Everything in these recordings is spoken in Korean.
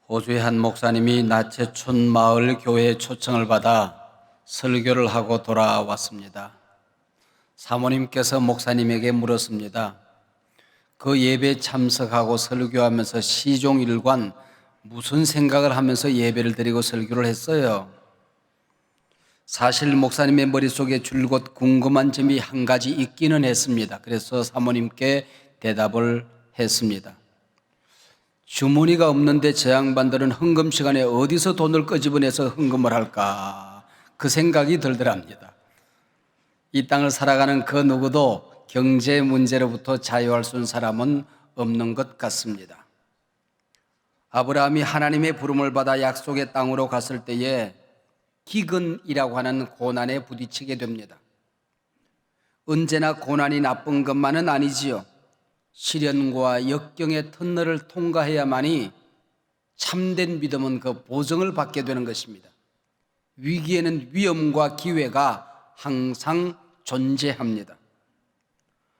호주의 한 목사님이 나체촌 마을 교회에 초청을 받아 설교를 하고 돌아왔습니다. 사모님께서 목사님에게 물었습니다. 그 예배에 참석하고 설교하면서 시종일관 무슨 생각을 하면서 예배를 드리고 설교를 했어요? 사실 목사님의 머릿속에 줄곧 궁금한 점이 한 가지 있기는 했습니다. 그래서 사모님께 대답을 했습니다. 주머니가 없는데 저 양반들은 헌금 시간에 어디서 돈을 끄집어내서 헌금을 할까? 그 생각이 들더랍니다. 이 땅을 살아가는 그 누구도 경제 문제로부터 자유할 수 있는 사람은 없는 것 같습니다. 아브라함이 하나님의 부름을 받아 약속의 땅으로 갔을 때에 기근이라고 하는 고난에 부딪히게 됩니다. 언제나 고난이 나쁜 것만은 아니지요. 시련과 역경의 터널을 통과해야만이 참된 믿음은 그 보증을 받게 되는 것입니다. 위기에는 위험과 기회가 항상 존재합니다.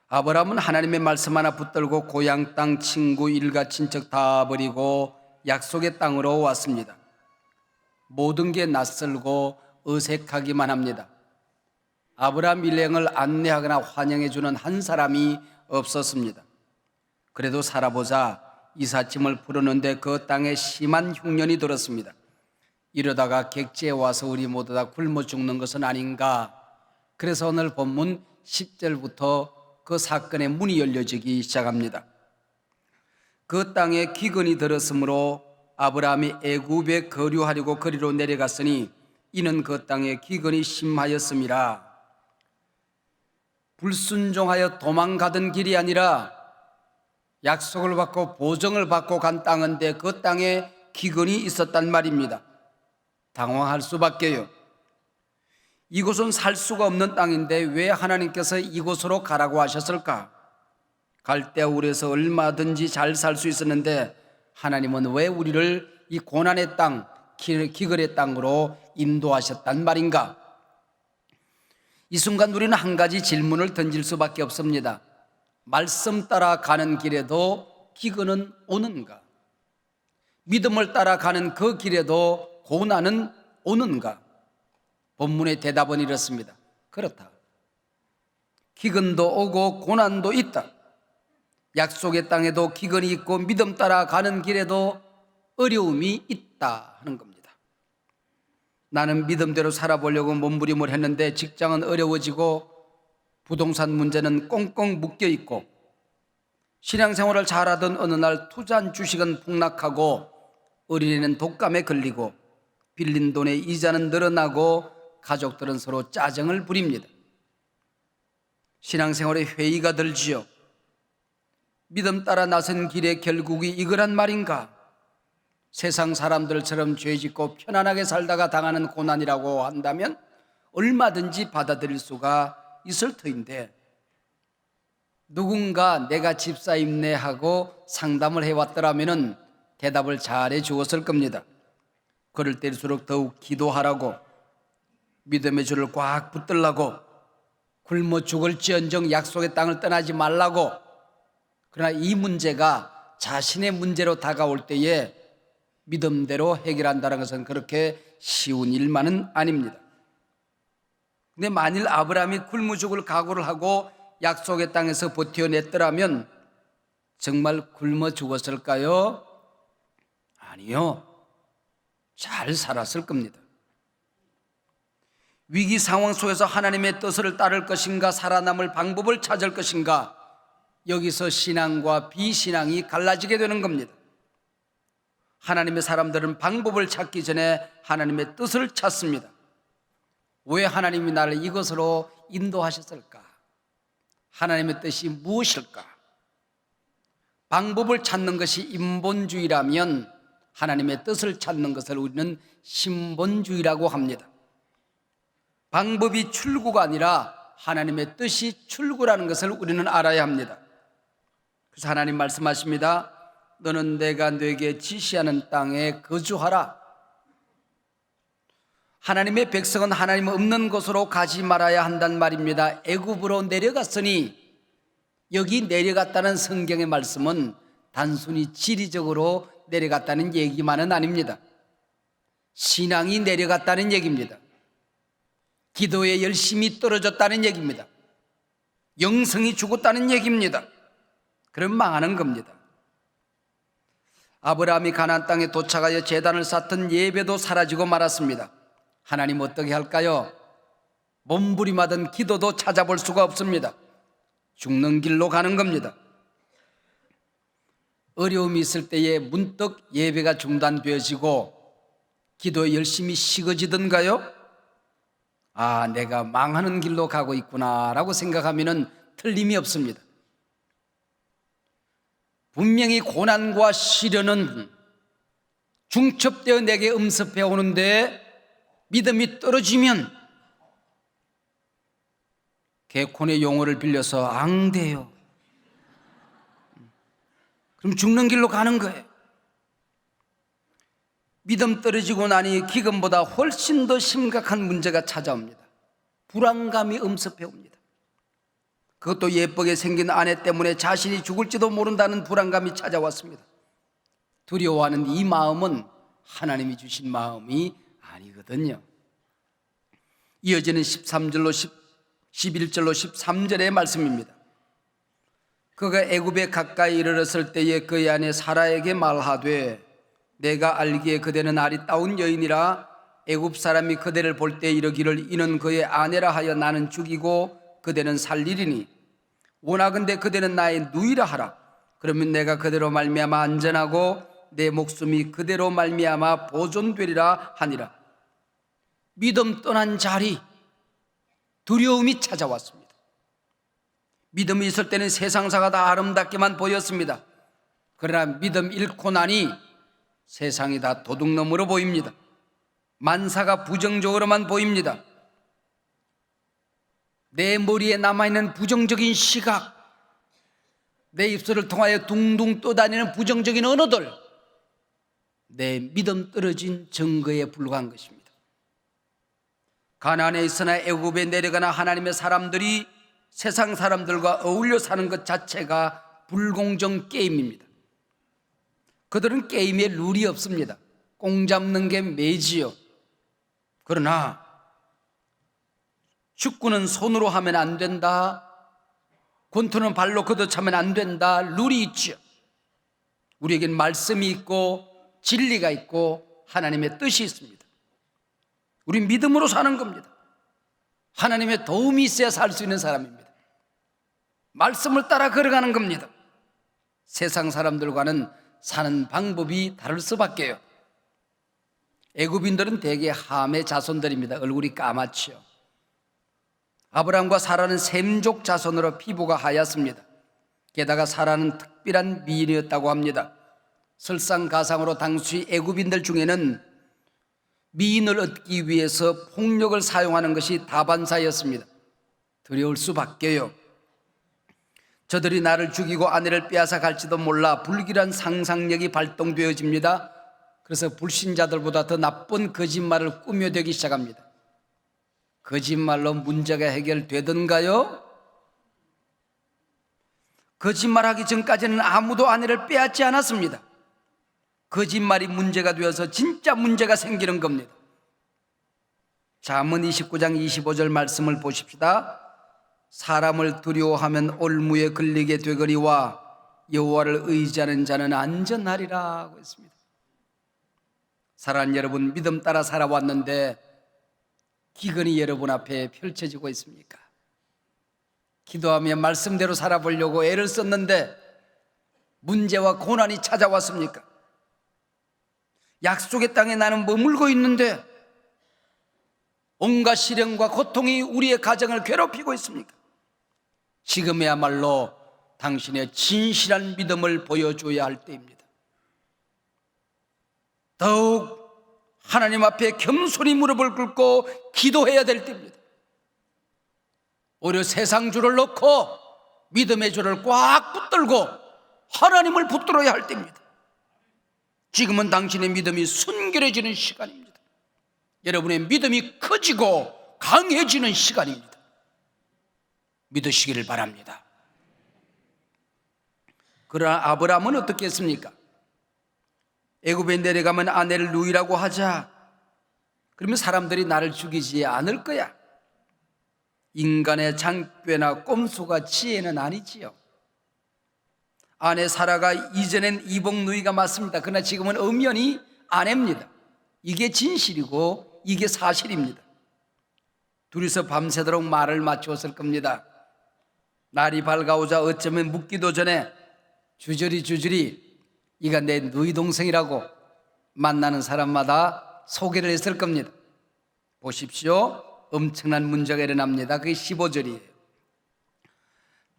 아브라함은 하나님의 말씀 하나 붙들고 고향 땅, 친구, 일가, 친척 다 버리고 약속의 땅으로 왔습니다. 모든 게 낯설고 어색하기만 합니다. 아브라함 일행을 안내하거나 환영해주는 한 사람이 없었습니다. 그래도 살아보자 이삿짐을 풀었는데 그 땅에 심한 흉년이 들었습니다. 이러다가 객지에 와서 우리 모두 다 굶어 죽는 것은 아닌가. 그래서 오늘 본문 10절부터 그 사건의 문이 열려지기 시작합니다. 그 땅에 기근이 들었으므로 아브라함이 애굽에 거류하려고 거리로 내려갔으니 이는 그 땅에 기근이 심하였음이라. 불순종하여 도망가던 길이 아니라 약속을 받고 보증을 받고 간 땅인데 그 땅에 기근이 있었단 말입니다. 당황할 수밖에요. 이곳은 살 수가 없는 땅인데 왜 하나님께서 이곳으로 가라고 하셨을까? 갈대아울에서 얼마든지 잘 살 수 있었는데 하나님은 왜 우리를 이 고난의 땅, 기근의 땅으로 인도하셨단 말인가? 이 순간 우리는 한 가지 질문을 던질 수밖에 없습니다. 말씀 따라 가는 길에도 기근은 오는가? 믿음을 따라 가는 그 길에도 고난은 오는가? 본문의 대답은 이렇습니다. 그렇다. 기근도 오고 고난도 있다. 약속의 땅에도 기근이 있고 믿음 따라 가는 길에도 어려움이 있다 하는 겁니다. 나는 믿음대로 살아보려고 몸부림을 했는데 직장은 어려워지고 부동산 문제는 꽁꽁 묶여 있고 신앙생활을 잘하던 어느 날 투자한 주식은 폭락하고 어린이는 독감에 걸리고 빌린 돈의 이자는 늘어나고 가족들은 서로 짜증을 부립니다. 신앙생활에 회의가 들지요. 믿음 따라 나선 길의 결국이 이거란 말인가? 세상 사람들처럼 죄짓고 편안하게 살다가 당하는 고난이라고 한다면 얼마든지 받아들일 수가 있을 터인데 누군가 내가 집사입네 하고 상담을 해왔더라면 대답을 잘해 주었을 겁니다. 그럴 때일수록 더욱 기도하라고, 믿음의 줄을 꽉 붙들라고, 굶어 죽을지언정 약속의 땅을 떠나지 말라고. 그러나 이 문제가 자신의 문제로 다가올 때에 믿음대로 해결한다는 것은 그렇게 쉬운 일만은 아닙니다. 근데 만일 아브라함이 굶어 죽을 각오를 하고 약속의 땅에서 버텨냈더라면 정말 굶어 죽었을까요? 아니요. 잘 살았을 겁니다. 위기 상황 속에서 하나님의 뜻을 따를 것인가, 살아남을 방법을 찾을 것인가, 여기서 신앙과 비신앙이 갈라지게 되는 겁니다. 하나님의 사람들은 방법을 찾기 전에 하나님의 뜻을 찾습니다. 왜 하나님이 나를 이것으로 인도하셨을까? 하나님의 뜻이 무엇일까? 방법을 찾는 것이 인본주의라면 하나님의 뜻을 찾는 것을 우리는 신본주의라고 합니다. 방법이 출구가 아니라 하나님의 뜻이 출구라는 것을 우리는 알아야 합니다. 그래서 하나님 말씀하십니다. 너는 내가 너에게 지시하는 땅에 거주하라. 하나님의 백성은 하나님 없는 곳으로 가지 말아야 한단 말입니다. 애굽으로 내려갔으니 여기 내려갔다는 성경의 말씀은 단순히 지리적으로 내려갔다는 얘기만은 아닙니다. 신앙이 내려갔다는 얘기입니다. 기도에 열심이 떨어졌다는 얘기입니다. 영성이 죽었다는 얘기입니다. 그럼 망하는 겁니다. 아브라함이 가나안 땅에 도착하여 제단을 쌓던 예배도 사라지고 말았습니다. 하나님 어떻게 할까요? 몸부림하던 기도도 찾아볼 수가 없습니다. 죽는 길로 가는 겁니다. 어려움이 있을 때에 문득 예배가 중단되어지고 기도에 열심히 식어지던가요? 아, 내가 망하는 길로 가고 있구나 라고 생각하면 틀림이 없습니다. 분명히 고난과 시련은 중첩되어 내게 음습해 오는데 믿음이 떨어지면 개콘의 용어를 빌려서 앙대요. 그럼 죽는 길로 가는 거예요. 믿음 떨어지고 나니 기근보다 훨씬 더 심각한 문제가 찾아옵니다. 불안감이 음습해 옵니다. 그것도 예쁘게 생긴 아내 때문에 자신이 죽을지도 모른다는 불안감이 찾아왔습니다. 두려워하는 이 마음은 하나님이 주신 마음이 아니거든요. 이어지는 13절로 11절로 13절의 말씀입니다. 그가 애굽에 가까이 이르렀을 때에 그의 아내 사라에게 말하되 내가 알기에 그대는 아리따운 여인이라 애굽 사람이 그대를 볼 때 이르기를 이는 그의 아내라 하여 나는 죽이고 그대는 살리리니 원하건대 그대는 나의 누이라 하라. 그러면 내가 그대로 말미암아 안전하고 내 목숨이 그대로 말미암아 보존되리라 하니라. 믿음 떠난 자리, 두려움이 찾아왔습니다. 믿음이 있을 때는 세상사가 다 아름답게만 보였습니다. 그러나 믿음 잃고 나니 세상이 다 도둑놈으로 보입니다. 만사가 부정적으로만 보입니다. 내 머리에 남아있는 부정적인 시각, 내 입술을 통하여 둥둥 떠다니는 부정적인 언어들, 내 믿음 떨어진 증거에 불과한 것입니다. 가나안에 있으나 애굽에 내려가나 하나님의 사람들이 세상 사람들과 어울려 사는 것 자체가 불공정 게임입니다. 그들은 게임에 룰이 없습니다. 공 잡는 게 매지요. 그러나 축구는 손으로 하면 안 된다, 권투는 발로 걷어차면 안 된다, 룰이 있죠. 우리에겐 말씀이 있고 진리가 있고 하나님의 뜻이 있습니다. 우리 믿음으로 사는 겁니다. 하나님의 도움이 있어야 살 수 있는 사람입니다. 말씀을 따라 걸어가는 겁니다. 세상 사람들과는 사는 방법이 다를 수밖에요. 애굽인들은 대개 함의 자손들입니다. 얼굴이 까맣지요. 아브라함과 사라는 셈족 자손으로 피부가 하얗습니다. 게다가 사라는 특별한 미인이었다고 합니다. 설상가상으로 당시 애굽인들 중에는 미인을 얻기 위해서 폭력을 사용하는 것이 다반사였습니다. 두려울 수밖에요. 저들이 나를 죽이고 아내를 빼앗아 갈지도 몰라 불길한 상상력이 발동되어집니다. 그래서 불신자들보다 더 나쁜 거짓말을 꾸며대기 시작합니다. 거짓말로 문제가 해결되던가요? 거짓말하기 전까지는 아무도 아내를 빼앗지 않았습니다. 거짓말이 문제가 되어서 진짜 문제가 생기는 겁니다. 잠언 29장 25절 말씀을 보십시다. 사람을 두려워하면 올무에 걸리게 되거니와 여호와를 의지하는 자는 안전하리라 하고 있습니다. 사랑하는 여러분, 믿음 따라 살아왔는데 기근이 여러분 앞에 펼쳐지고 있습니까? 기도하며 말씀대로 살아보려고 애를 썼는데 문제와 고난이 찾아왔습니까? 약속의 땅에 나는 머물고 있는데 온갖 시련과 고통이 우리의 가정을 괴롭히고 있습니까? 지금이야말로 당신의 진실한 믿음을 보여줘야 할 때입니다. 더욱 하나님 앞에 겸손히 무릎을 꿇고 기도해야 될 때입니다. 오히려 세상 줄을 놓고 믿음의 줄을 꽉 붙들고 하나님을 붙들어야 할 때입니다. 지금은 당신의 믿음이 순결해지는 시간입니다. 여러분의 믿음이 커지고 강해지는 시간입니다. 믿으시기를 바랍니다. 그러나 아브라함은 어떻게 했습니까? 애굽에 내려가면 아내를 누이라고 하자. 그러면 사람들이 나를 죽이지 않을 거야. 인간의 장꾀나 꼼수가 지혜는 아니지요. 아내 사라가 이전엔 이복 누이가 맞습니다. 그러나 지금은 엄연히 아내입니다. 이게 진실이고 이게 사실입니다. 둘이서 밤새도록 말을 맞추었을 겁니다. 날이 밝아오자 어쩌면 묻기도 전에 주저리 이가 내 누이 동생이라고 만나는 사람마다 소개를 했을 겁니다. 보십시오. 엄청난 문제가 일어납니다. 그게 15절이에요.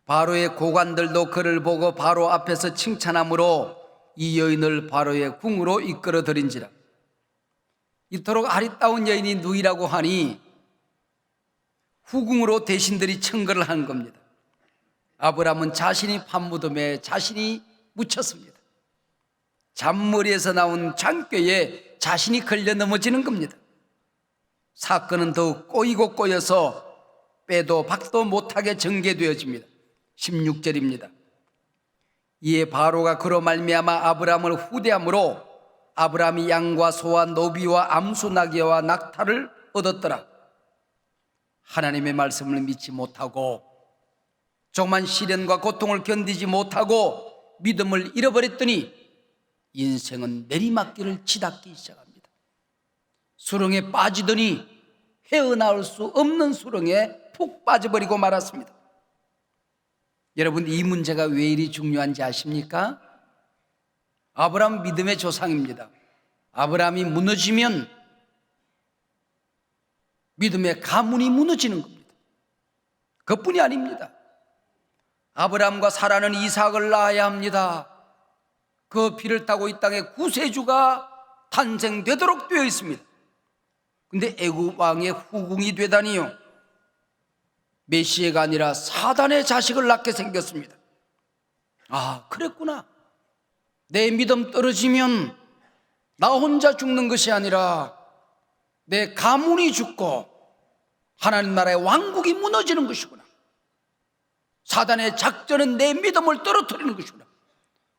바로의 고관들도 그를 보고 바로 앞에서 칭찬함으로 이 여인을 바로의 궁으로 이끌어 들인지라. 이토록 아리따운 여인이 누이라고 하니 후궁으로 대신들이 청거를 한 겁니다. 아브라함은 자신이 판무덤에 자신이 묻혔습니다. 잔머리에서 나온 장꾀에 자신이 걸려 넘어지는 겁니다. 사건은 더욱 꼬이고 꼬여서 빼도 박도 못하게 전개되어집니다. 16절입니다. 이에 바로가 그로 말미암아 아브라함을 후대함으로 아브라함이 양과 소와 노비와 암수 나귀와 낙타를 얻었더라. 하나님의 말씀을 믿지 못하고 조그만 시련과 고통을 견디지 못하고 믿음을 잃어버렸더니 인생은 내리막길을 치닫기 시작합니다. 수렁에 빠지더니 헤어나올 수 없는 수렁에 푹 빠져버리고 말았습니다. 여러분, 이 문제가 왜 이리 중요한지 아십니까? 아브라함 믿음의 조상입니다. 아브라함이 무너지면 믿음의 가문이 무너지는 겁니다. 그뿐이 아닙니다. 아브라함과 사라는 이삭을 낳아야 합니다. 그 피를 타고 이 땅에 구세주가 탄생되도록 되어 있습니다. 근데 애굽 왕의 후궁이 되다니요, 메시아가 아니라 사단의 자식을 낳게 생겼습니다. 아, 그랬구나. 내 믿음 떨어지면 나 혼자 죽는 것이 아니라 내 가문이 죽고 하나님 나라의 왕국이 무너지는 것이구나. 사단의 작전은 내 믿음을 떨어뜨리는 것이구나.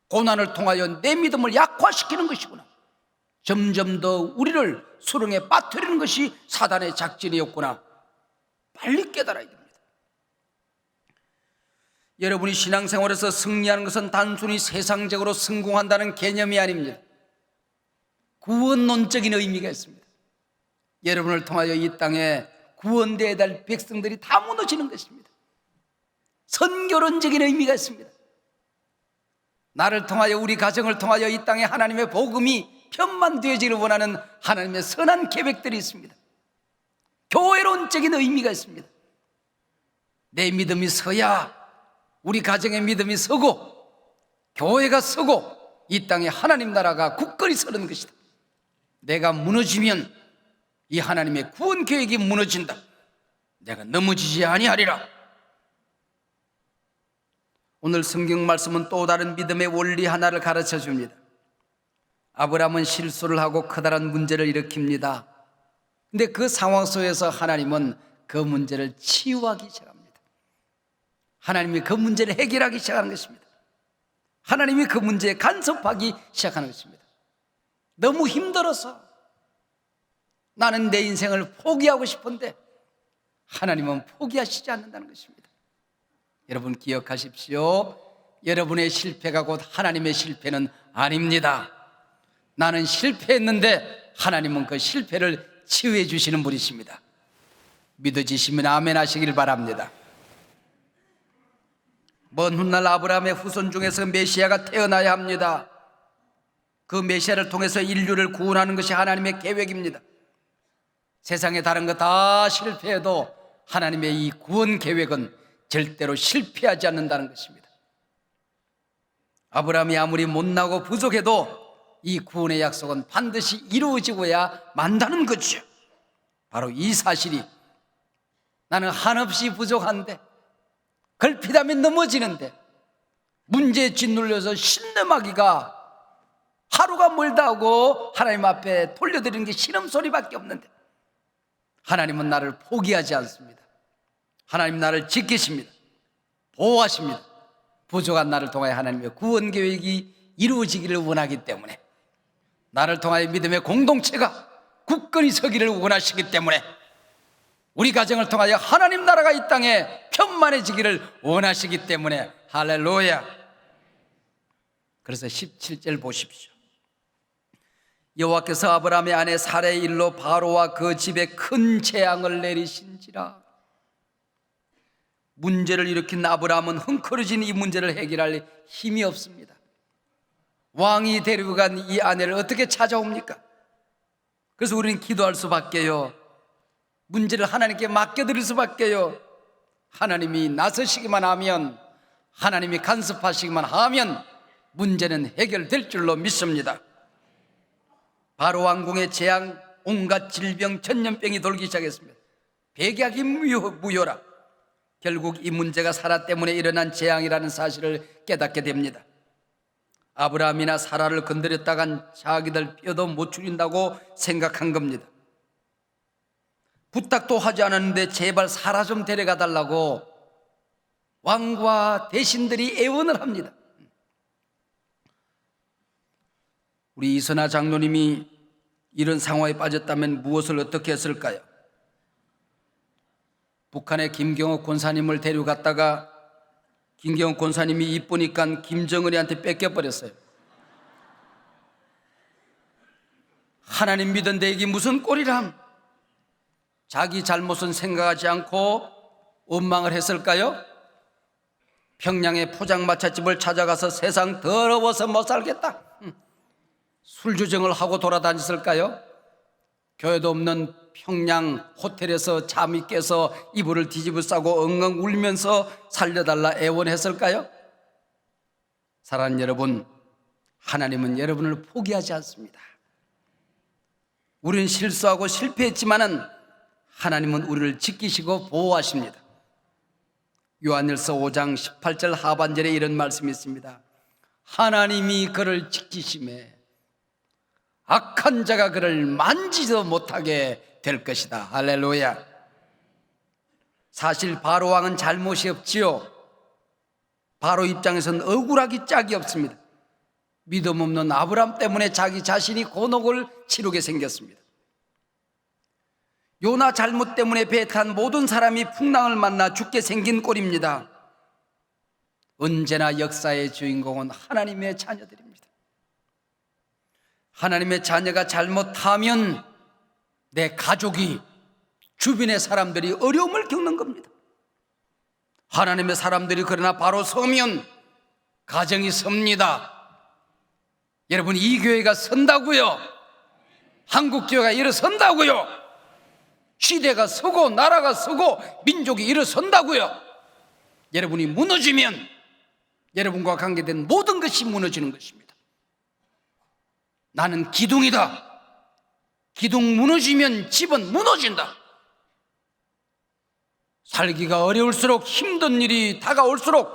고난을 통하여 내 믿음을 약화시키는 것이구나. 점점 더 우리를 수렁에 빠뜨리는 것이 사단의 작전이었구나. 빨리 깨달아야 됩니다. 여러분이 신앙생활에서 승리하는 것은 단순히 세상적으로 성공한다는 개념이 아닙니다. 구원론적인 의미가 있습니다. 여러분을 통하여 이 땅에 구원되어야 될 백성들이 다 무너지는 것입니다. 선교론적인 의미가 있습니다. 나를 통하여, 우리 가정을 통하여 이 땅에 하나님의 복음이 편만되어지기를 원하는 하나님의 선한 계획들이 있습니다. 교회론적인 의미가 있습니다. 내 믿음이 서야 우리 가정의 믿음이 서고 교회가 서고 이 땅에 하나님 나라가 굳건히 서는 것이다. 내가 무너지면 이 하나님의 구원 계획이 무너진다. 내가 넘어지지 아니하리라. 오늘 성경 말씀은 또 다른 믿음의 원리 하나를 가르쳐 줍니다. 아브라함은 실수를 하고 커다란 문제를 일으킵니다. 근데 그 상황 속에서 하나님은 그 문제를 치유하기 시작합니다. 하나님이 그 문제를 해결하기 시작하는 것입니다. 하나님이 그 문제에 간섭하기 시작하는 것입니다. 너무 힘들어서 나는 내 인생을 포기하고 싶은데 하나님은 포기하시지 않는다는 것입니다. 여러분 기억하십시오. 여러분의 실패가 곧 하나님의 실패는 아닙니다. 나는 실패했는데 하나님은 그 실패를 치유해 주시는 분이십니다. 믿어지시면 아멘 하시길 바랍니다. 먼 훗날 아브라함의 후손 중에서 메시아가 태어나야 합니다. 그 메시아를 통해서 인류를 구원하는 것이 하나님의 계획입니다. 세상에 다른 거 다 실패해도 하나님의 이 구원 계획은 절대로 실패하지 않는다는 것입니다. 아브라함이 아무리 못나고 부족해도 이 구원의 약속은 반드시 이루어지고야 만다는 거죠. 바로 이 사실이, 나는 한없이 부족한데, 걸핏하면 넘어지는데, 문제에 짓눌려서 신음하기가 하루가 멀다 하고 하나님 앞에 돌려드리는 게 신음소리밖에 없는데 하나님은 나를 포기하지 않습니다. 하나님 나를 지키십니다. 보호하십니다. 부족한 나를 통하여 하나님의 구원 계획이 이루어지기를 원하기 때문에 나를 통하여 믿음의 공동체가 굳건히 서기를 원하시기 때문에, 우리 가정을 통하여 하나님 나라가 이 땅에 편만해지기를 원하시기 때문에, 할렐루야. 그래서 17절 보십시오. 여호와께서 아브라함의 아내 사레의 일로 바로와 그 집에 큰 재앙을 내리신지라. 문제를 일으킨 아브라함은 흥커러진 이 문제를 해결할 힘이 없습니다. 왕이 데리고 간 이 아내를 어떻게 찾아옵니까? 그래서 우리는 기도할 수밖에요. 문제를 하나님께 맡겨드릴 수밖에요. 하나님이 나서시기만 하면, 하나님이 간섭하시기만 하면 문제는 해결될 줄로 믿습니다. 바로 왕궁의 재앙, 온갖 질병, 전염병이 돌기 시작했습니다. 백약이 무효라. 결국 이 문제가 사라 때문에 일어난 재앙이라는 사실을 깨닫게 됩니다. 아브라함이나 사라를 건드렸다간 자기들 뼈도 못 추린다고 생각한 겁니다. 부탁도 하지 않았는데 제발 사라 좀 데려가 달라고 왕과 대신들이 애원을 합니다. 우리 이선아 장로님이 이런 상황에 빠졌다면 무엇을 어떻게 했을까요? 북한의 김경옥 권사님을 데려갔다가 김경옥 권사님이 이쁘니까 김정은이한테 뺏겨버렸어요. 하나님 믿은데 이게 무슨 꼴이람? 자기 잘못은 생각하지 않고 원망을 했을까요? 평양의 포장마차집을 찾아가서 세상 더러워서 못 살겠다, 술주정을 하고 돌아다녔을까요? 교회도 없는 평양 호텔에서 잠이 깨서 이불을 뒤집어 싸고 엉엉 울면서 살려달라 애원했을까요? 사랑하는 여러분, 하나님은 여러분을 포기하지 않습니다. 우리는 실수하고 실패했지만은 하나님은 우리를 지키시고 보호하십니다. 요한일서 5장 18절 하반절에 이런 말씀이 있습니다. 하나님이 그를 지키심에 악한 자가 그를 만지도 못하게 될 것이다. 할렐루야. 사실 바로 왕은 잘못이 없지요. 바로 입장에서는 억울하기 짝이 없습니다. 믿음 없는 아브라함 때문에 자기 자신이 곤혹을 치르게 생겼습니다. 요나 잘못 때문에 배에 탄 모든 사람이 풍랑을 만나 죽게 생긴 꼴입니다. 언제나 역사의 주인공은 하나님의 자녀들입니다. 하나님의 자녀가 잘못하면 내 가족이, 주변의 사람들이 어려움을 겪는 겁니다. 하나님의 사람들이 그러나 바로 서면 가정이 섭니다. 여러분, 이 교회가 선다고요. 한국교회가 일어선다고요. 시대가 서고 나라가 서고 민족이 일어선다고요. 여러분이 무너지면 여러분과 관계된 모든 것이 무너지는 것입니다. 나는 기둥이다. 기둥 무너지면 집은 무너진다. 살기가 어려울수록, 힘든 일이 다가올수록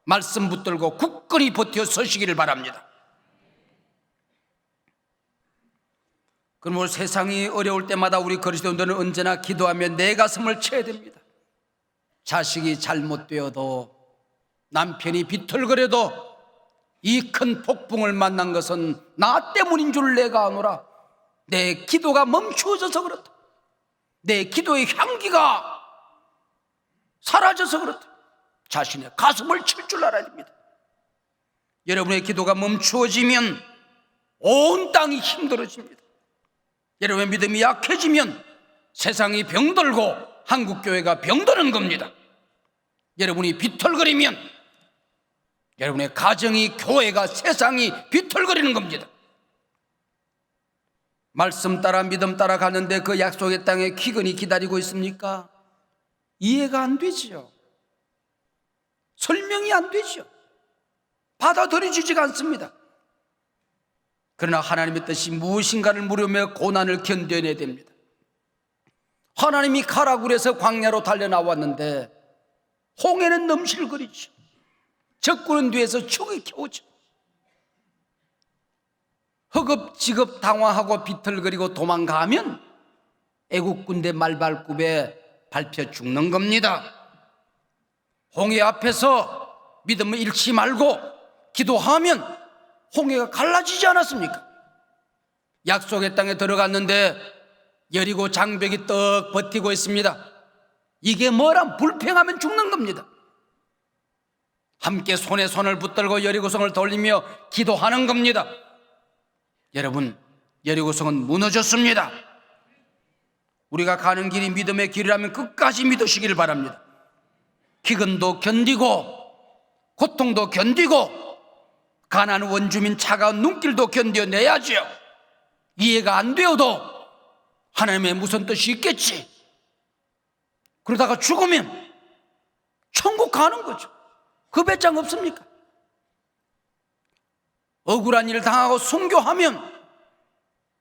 말씀 붙들고 굳건히 버텨 서시기를 바랍니다. 그러므로 세상이 어려울 때마다 우리 그리스도인들은 언제나 기도하며 내 가슴을 쳐야 됩니다. 자식이 잘못되어도, 남편이 비틀거려도 이 큰 폭풍을 만난 것은 나 때문인 줄 내가 아노라. 내 기도가 멈추어져서 그렇다. 내 기도의 향기가 사라져서 그렇다. 자신의 가슴을 칠 줄 알아야 됩니다. 여러분의 기도가 멈추어지면 온 땅이 힘들어집니다. 여러분의 믿음이 약해지면 세상이 병들고 한국교회가 병드는 겁니다. 여러분이 비틀거리면 여러분의 가정이, 교회가, 세상이 비틀거리는 겁니다. 말씀 따라 믿음 따라 가는데 그 약속의 땅에 기근이 기다리고 있습니까? 이해가 안 되지요. 설명이 안 되죠. 받아들여지지가 않습니다. 그러나 하나님의 뜻이 무엇인가를 물으며 고난을 견뎌내야 됩니다. 하나님이 가라고 그래서 광야로 달려나왔는데 홍해는 넘실거리죠. 적군은 뒤에서 죽이 켜오죠. 허겁지겁 당황하고 비틀거리고 도망가면 애국군대 말발굽에 밟혀 죽는 겁니다. 홍해 앞에서 믿음을 잃지 말고 기도하면 홍해가 갈라지지 않았습니까? 약속의 땅에 들어갔는데 여리고 장벽이 떡 버티고 있습니다. 이게 뭐란, 불평하면 죽는 겁니다. 함께 손에 손을 붙들고 여리고성을 돌리며 기도하는 겁니다. 여러분, 여리고성은 무너졌습니다. 우리가 가는 길이 믿음의 길이라면 끝까지 믿으시길 바랍니다. 기근도 견디고 고통도 견디고 가나안 원주민 차가운 눈길도 견뎌내야지요. 이해가 안 되어도 하나님의 무슨 뜻이 있겠지. 그러다가 죽으면 천국 가는 거죠. 그 배짱 없습니까? 억울한 일을 당하고 순교하면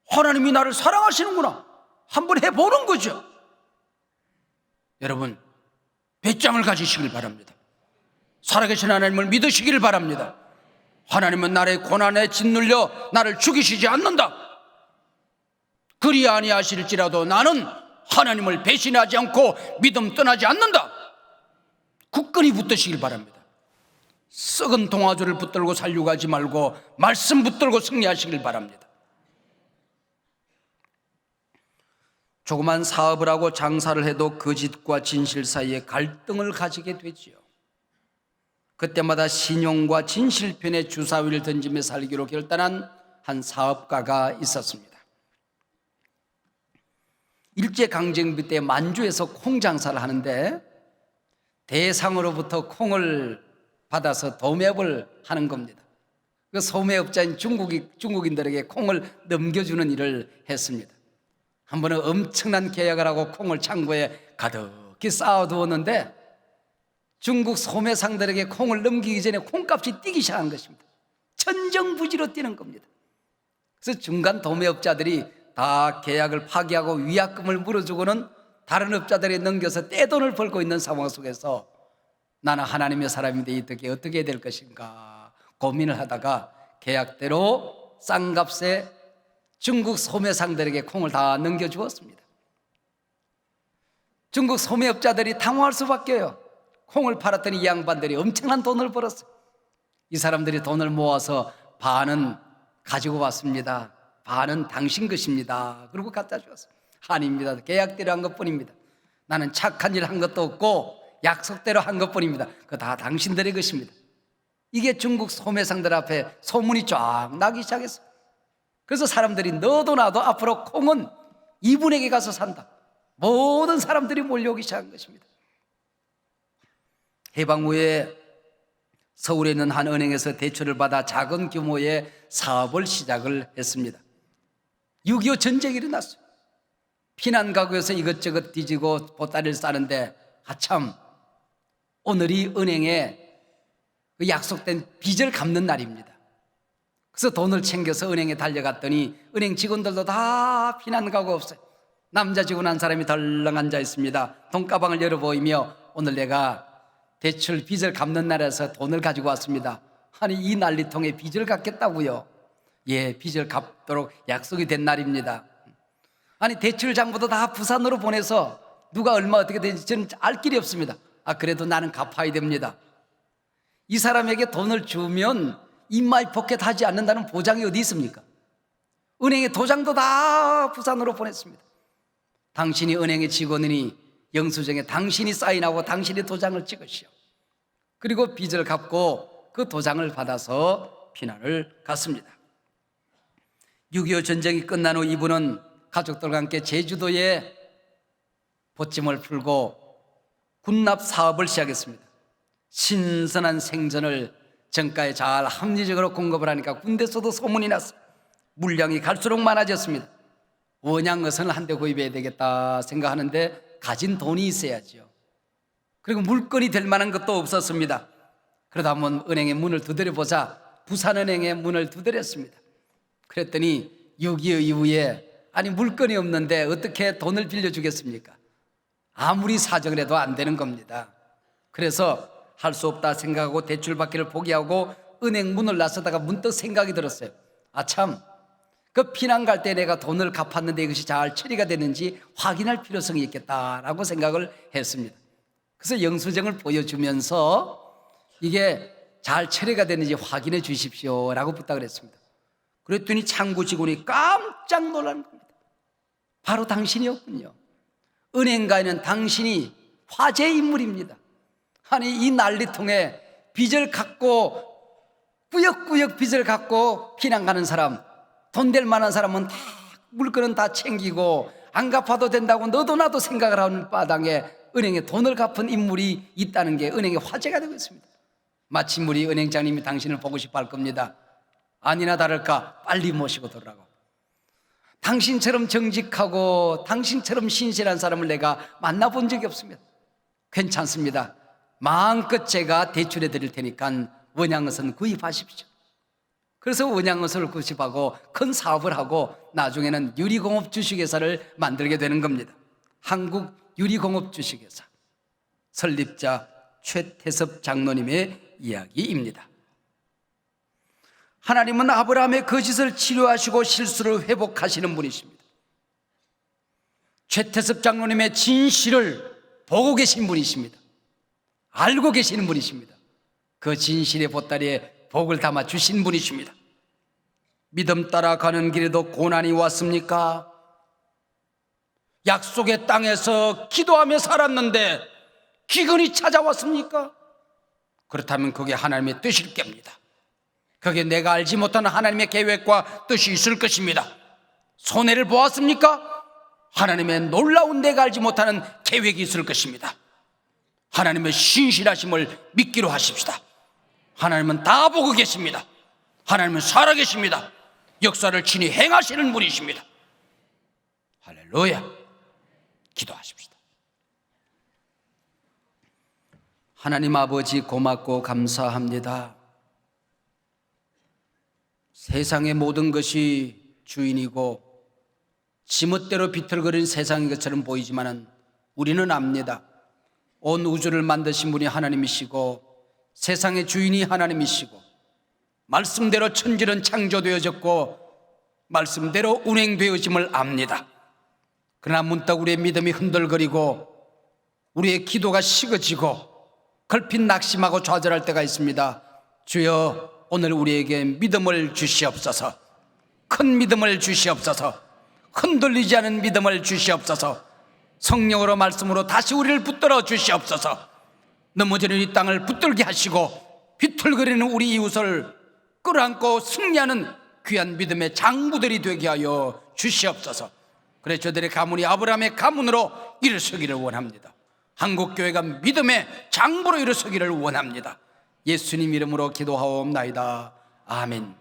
하나님이 나를 사랑하시는구나 한번 해보는 거죠. 여러분, 배짱을 가지시길 바랍니다. 살아계신 하나님을 믿으시길 바랍니다. 하나님은 나의 고난에 짓눌려 나를 죽이시지 않는다. 그리 아니하실지라도 나는 하나님을 배신하지 않고 믿음 떠나지 않는다. 굳건히 붙드시길 바랍니다. 썩은 동아줄을 붙들고 살려가지 말고 말씀 붙들고 승리하시길 바랍니다. 조그만 사업을 하고 장사를 해도 거짓과 진실 사이에 갈등을 가지게 되지요. 그때마다 신용과 진실 편에 주사위를 던지며 살기로 결단한 한 사업가가 있었습니다. 일제강점기 때 만주에서 콩 장사를 하는데 대상으로부터 콩을 받아서 도매업을 하는 겁니다. 그 소매업자인 중국인들에게 콩을 넘겨주는 일을 했습니다. 한 번은 엄청난 계약을 하고 콩을 창고에 가득히 쌓아두었는데 중국 소매상들에게 콩을 넘기기 전에 콩값이 뛰기 시작한 것입니다. 천정부지로 뛰는 겁니다. 그래서 중간 도매업자들이 다 계약을 파기하고 위약금을 물어주고는 다른 업자들에 넘겨서 떼돈을 벌고 있는 상황 속에서 나는 하나님의 사람인데 어떻게 해야 될 것인가 고민을 하다가 계약대로 싼 값에 중국 소매상들에게 콩을 다 넘겨주었습니다. 중국 소매업자들이 당황할 수밖에요. 콩을 팔았더니 이 양반들이 엄청난 돈을 벌었어요. 이 사람들이 돈을 모아서 반은 가지고 왔습니다. 반은 당신 것입니다. 그리고 갖다 주었어요. 아닙니다. 계약대로 한 것뿐입니다. 나는 착한 일 한 것도 없고 약속대로 한 것뿐입니다. 그거 다 당신들의 것입니다. 이게 중국 소매상들 앞에 소문이 쫙 나기 시작했어요. 그래서 사람들이 너도 나도 앞으로 콩은 이분에게 가서 산다. 모든 사람들이 몰려오기 시작한 것입니다. 해방 후에 서울에 있는 한 은행에서 대출을 받아 작은 규모의 사업을 시작을 했습니다. 6.25 전쟁이 일어났어요. 피난 가구에서 이것저것 뒤지고 보따리를 싸는데 아참 오늘이 은행에 그 약속된 빚을 갚는 날입니다. 그래서 돈을 챙겨서 은행에 달려갔더니 은행 직원들도 다 피난 가구가 없어요. 남자 직원 한 사람이 덜렁 앉아 있습니다. 돈가방을 열어보이며 오늘 내가 대출 빚을 갚는 날에서 돈을 가지고 왔습니다. 아니 이 난리통에 빚을 갚겠다고요? 예, 빚을 갚도록 약속이 된 날입니다. 아니 대출 장부도 다 부산으로 보내서 누가 얼마 어떻게 되는지 저는 알 길이 없습니다. 그래도 나는 갚아야 됩니다. 이 사람에게 돈을 주면 인마이 포켓 하지 않는다는 보장이 어디 있습니까? 은행의 도장도 다 부산으로 보냈습니다. 당신이 은행의 직원이니 영수증에 당신이 사인하고 당신이 도장을 찍으시오. 그리고 빚을 갚고 그 도장을 받아서 피난을 갔습니다. 6.25 전쟁이 끝난 후 이분은 가족들과 함께 제주도에 보찜을 풀고 군납 사업을 시작했습니다. 신선한 생선을 정가에 잘 합리적으로 공급을 하니까 군대에서도 소문이 났어요. 물량이 갈수록 많아졌습니다. 원양어선을 한 대 구입해야 되겠다 생각하는데 가진 돈이 있어야죠. 그리고 물건이 될 만한 것도 없었습니다. 그러다 한번 은행의 문을 두드려보자 부산은행의 문을 두드렸습니다. 그랬더니 6.25 이후에 아니 물건이 없는데 어떻게 돈을 빌려주겠습니까? 아무리 사정을 해도 안 되는 겁니다. 그래서 할 수 없다 생각하고 대출받기를 포기하고 은행 문을 나서다가 문득 생각이 들었어요. 참, 그 피난 갈 때 내가 돈을 갚았는데 이것이 잘 처리가 됐는지 확인할 필요성이 있겠다라고 생각을 했습니다. 그래서 영수증을 보여주면서 이게 잘 처리가 됐는지 확인해 주십시오라고 부탁을 했습니다. 그랬더니 창구 직원이 깜짝 놀란 겁니다. 바로 당신이었군요. 은행가에는 당신이 화제 인물입니다. 아니, 이 난리통에 빚을 갖고 꾸역꾸역 빚을 갖고 피난 가는 사람, 돈 될 만한 사람은 다 물건은 다 챙기고 안 갚아도 된다고 너도 나도 생각을 하는 마당에 은행에 돈을 갚은 인물이 있다는 게 은행의 화제가 되고 있습니다. 마침 우리 은행장님이 당신을 보고 싶어 할 겁니다. 아니나 다를까 빨리 모시고 돌아가고, 당신처럼 정직하고 당신처럼 신실한 사람을 내가 만나본 적이 없습니다. 괜찮습니다. 마음껏 제가 대출해 드릴 테니까 원양어선 구입하십시오. 그래서 원양어선을 구입하고 큰 사업을 하고 나중에는 유리공업 주식회사를 만들게 되는 겁니다. 한국 유리공업 주식회사 설립자 최태섭 장로님의 이야기입니다. 하나님은 아브라함의 거짓을 치료하시고 실수를 회복하시는 분이십니다. 최태섭 장로님의 진실을 보고 계신 분이십니다. 알고 계시는 분이십니다. 그 진실의 보따리에 복을 담아 주신 분이십니다. 믿음 따라 가는 길에도 고난이 왔습니까? 약속의 땅에서 기도하며 살았는데 기근이 찾아왔습니까? 그렇다면 그게 하나님의 뜻일 겁니다. 그게 내가 알지 못하는 하나님의 계획과 뜻이 있을 것입니다. 손해를 보았습니까? 하나님의 놀라운 내가 알지 못하는 계획이 있을 것입니다. 하나님의 신실하심을 믿기로 하십시다. 하나님은 다 보고 계십니다. 하나님은 살아계십니다. 역사를 친히 행하시는 분이십니다. 할렐루야. 기도하십시다. 하나님 아버지, 고맙고 감사합니다. 세상의 모든 것이 주인이고 지멋대로 비틀거리는 세상인 것처럼 보이지만 우리는 압니다. 온 우주를 만드신 분이 하나님이시고 세상의 주인이 하나님이시고 말씀대로 천지는 창조되어졌고 말씀대로 운행되어짐을 압니다. 그러나 문득 우리의 믿음이 흔들거리고 우리의 기도가 식어지고 걸핏 낙심하고 좌절할 때가 있습니다. 주여, 오늘 우리에게 믿음을 주시옵소서. 큰 믿음을 주시옵소서. 흔들리지 않은 믿음을 주시옵소서. 성령으로 말씀으로 다시 우리를 붙들어 주시옵소서. 넘어지는 이 땅을 붙들게 하시고 비틀거리는 우리 이웃을 끌어안고 승리하는 귀한 믿음의 장부들이 되게 하여 주시옵소서. 그래서 저들의 가문이 아브라함의 가문으로 일어서기를 원합니다. 한국교회가 믿음의 장부로 일어서기를 원합니다. 예수님 이름으로 기도하옵나이다. 아멘.